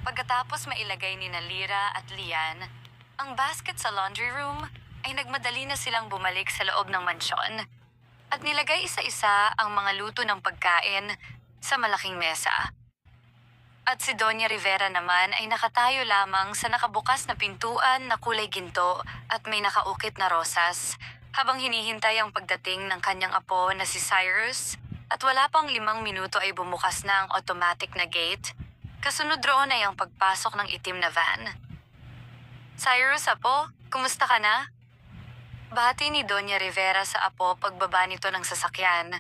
Pagkatapos mailagay ni na Lyra at Lian ang basket sa laundry room, ay nagmadali na silang bumalik sa loob ng mansyon at nilagay isa-isa ang mga luto ng pagkain sa malaking mesa. At si Doña Rivera naman ay nakatayo lamang sa nakabukas na pintuan na kulay ginto at may nakaukit na rosas habang hinihintay ang pagdating ng kanyang apo na si Cyrus, at wala pang 5 minuto ay bumukas na ang automatic na gate. Kasunod roon ay ang pagpasok ng itim na van. Cyrus, apo, kumusta ka na? Bati ni Doña Rivera sa apo pagbaba nito ng sasakyan.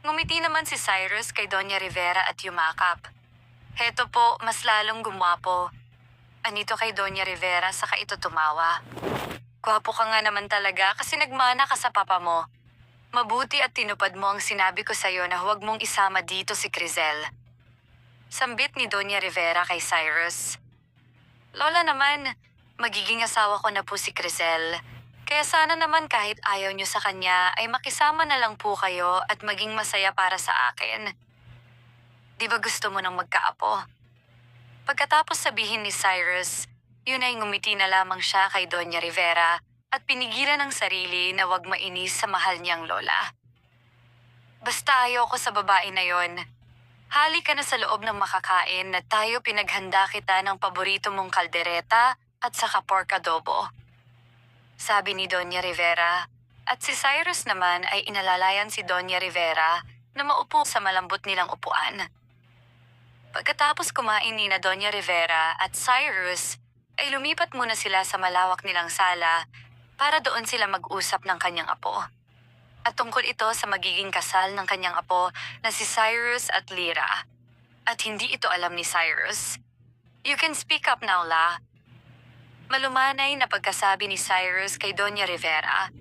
Ngumiti naman si Cyrus kay Doña Rivera at yumakap. Heto po, mas lalong gumwapo. Anito kay Doña Rivera saka ito tumawa. Gwapo ka nga naman talaga kasi nagmana ka sa papa mo. Mabuti at tinupad mo ang sinabi ko sa'yo na huwag mong isama dito si Crizel. Sambit ni Doña Rivera kay Cyrus. Lola naman, magiging asawa ko na po si Crizel. Kaya sana naman kahit ayaw niyo sa kanya ay makisama na lang po kayo at maging masaya para sa akin. Di ba gusto mo nang magkaapo? Pagkatapos sabihin ni Cyrus, yun ay ngumiti na lamang siya kay Doña Rivera at pinigilan ng sarili na wag mainis sa mahal niyang lola. Basta ayoko sa babae na yon. Hali ka na sa loob ng makakain na tayo pinaghanda kita ng paborito mong kaldereta at saka pork adobo. Sabi ni Doña Rivera, at si Cyrus naman ay inalalayan si Doña Rivera na maupo sa malambot nilang upuan. Pagkatapos kumain ni na Doña Rivera at Cyrus, ay lumipat muna sila sa malawak nilang sala para doon sila mag-usap ng kanyang apo. At tungkol ito sa magiging kasal ng kanyang apo na si Cyrus at Lyra. At hindi ito alam ni Cyrus. You can speak up now, La. Malumanay na pagkasabi ni Cyrus kay Doña Rivera.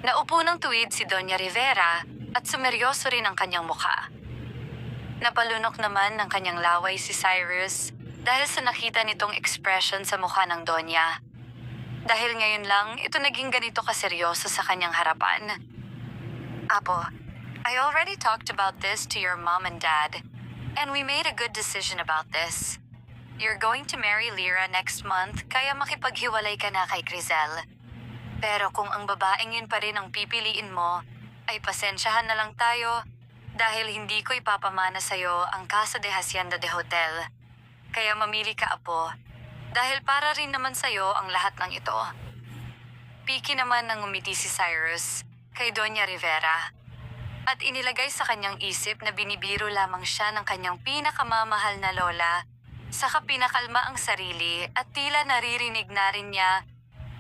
Naupo ng tuwid si Doña Rivera at sumeryoso rin ang kanyang mukha. Napalunok naman ng kanyang laway si Cyrus dahil sa nakita nitong expression sa mukha ng Donya. Dahil ngayon lang, ito naging ganito kaseryoso sa kanyang harapan. Apo, I already talked about this to your mom and dad, and we made a good decision about this. You're going to marry Lyra next month, kaya makipaghiwalay ka na kay Crizel. Pero kung ang babaeng yun pa rin ang pipiliin mo, ay pasensyahan na lang tayo dahil hindi ko ipapamana sa'yo ang Casa de Hacienda de Hotel. Kaya mamili ka, apo, dahil para rin naman sa'yo ang lahat ng ito. Piki naman nang ngumiti si Cyrus kay Doña Rivera at inilagay sa kanyang isip na binibiro lamang siya ng kanyang pinakamamahal na lola, saka pinakalma ang sarili at tila naririnig na rin niya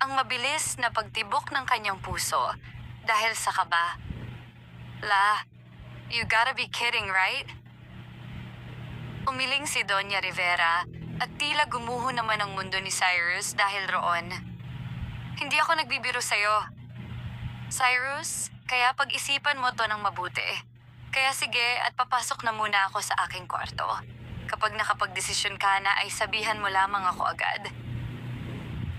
ang mabilis na pagtibok ng kanyang puso dahil sa kaba. La, you gotta be kidding, right? Umiling si Doña Rivera at tila gumuho naman ang mundo ni Cyrus dahil roon. Hindi ako nagbibiro sa'yo. Cyrus, kaya pag-isipan mo to ng mabuti. Kaya sige at papasok na muna ako sa aking kwarto. Kapag nakapagdesisyon ka na ay sabihan mo lamang ako agad.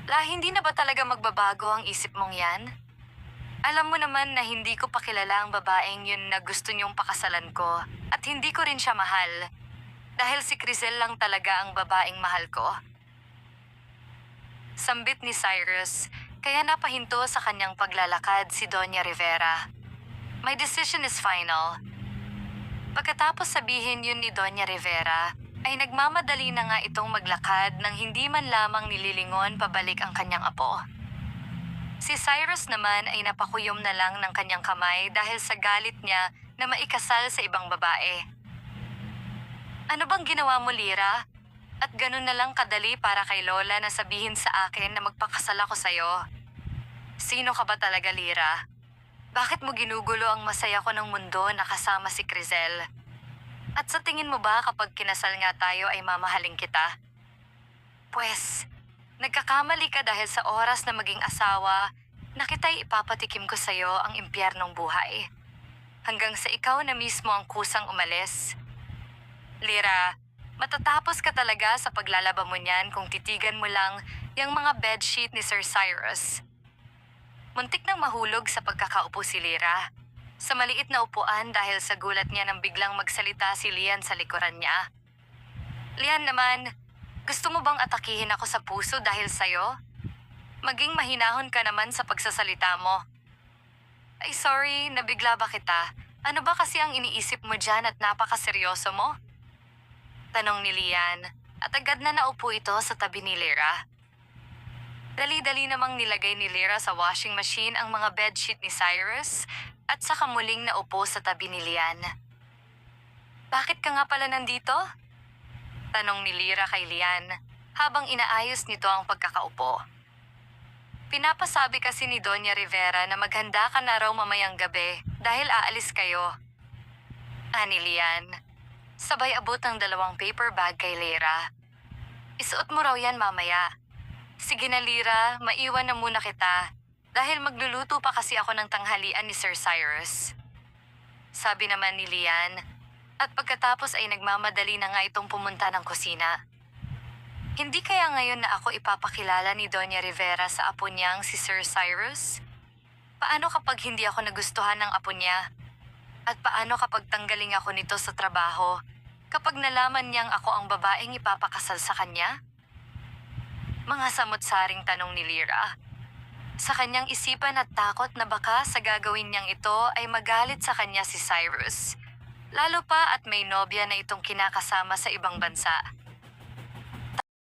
La, hindi na ba talaga magbabago ang isip mong yan? Alam mo naman na hindi ko pakilala ang babaeng yun na gusto niyong pakasalan ko at hindi ko rin siya mahal. Dahil si Crizel lang talaga ang babaeng mahal ko. Sambit ni Cyrus, kaya napahinto sa kanyang paglalakad si Doña Rivera. My decision is final. Pagkatapos sabihin yun ni Doña Rivera, ay nagmamadali na nga itong maglakad nang hindi man lamang nililingon pabalik ang kanyang apo. Si Cyrus naman ay napakuyom na lang ng kanyang kamay dahil sa galit niya na maikasal sa ibang babae. Ano bang ginawa mo, Lyra? At ganun na lang kadali para kay Lola na sabihin sa akin na magpakasal ako sa'yo. Sino ka ba talaga, Lyra? Bakit mo ginugulo ang masaya ko ng mundo na kasama si Crizel? At sa tingin mo ba kapag kinasal nga tayo ay mamahalin kita? Pwes, nagkakamali ka dahil sa oras na maging asawa na kita'y ipapatikim ko sa'yo ang impyernong buhay. Hanggang sa ikaw na mismo ang kusang umalis. Lyra, matatapos ka talaga sa paglalaba mo niyan kung titigan mo lang yung mga bedsheet ni Sir Cyrus. Muntik nang mahulog sa pagkakaupo si Lyra. Sa maliit na upuan dahil sa gulat niya nang biglang magsalita si Lian sa likuran niya. Lian naman, Gusto mo bang atakihin ako sa puso dahil sa'yo? Maging mahinahon ka naman sa pagsasalita mo. Ay sorry, nabigla ba kita? Ano ba kasi ang iniisip mo dyan at napakaseryoso mo? Tanong ni Lian, at agad na naupo ito sa tabi ni Lyra. Dali-dali namang nilagay ni Lyra sa washing machine ang mga bedsheet ni Cyrus at saka muling naupo sa tabi ni Lian. Bakit ka nga pala nandito? Tanong ni Lyra kay Lian habang inaayos nito ang pagkakaupo. Pinapasabi kasi ni Doña Rivera na maghanda ka na raw mamayang gabi dahil aalis kayo. Ani Lian, sabay abot ng 2 paper bag kay Lyra. Isuot mo raw yan mamaya. Sige na Lyra, maiwan na muna kita dahil magluluto pa kasi ako ng tanghalian ni Sir Cyrus. Sabi naman ni Lian at pagkatapos ay nagmamadali na nga itong pumunta ng kusina. Hindi kaya ngayon na ako ipapakilala ni Doña Rivera sa apo niyang si Sir Cyrus? Paano kapag hindi ako nagustuhan ng apo niya? At paano kapag tanggaling ako nito sa trabaho? Kapag nalaman niyang ako ang babaeng ipapakasal sa kanya? Mga samot-saring tanong ni Lyra. Sa kanyang isipan at takot na baka sa gagawin niyang ito ay magalit sa kanya si Cyrus. Lalo pa at may nobya na itong kinakasama sa ibang bansa.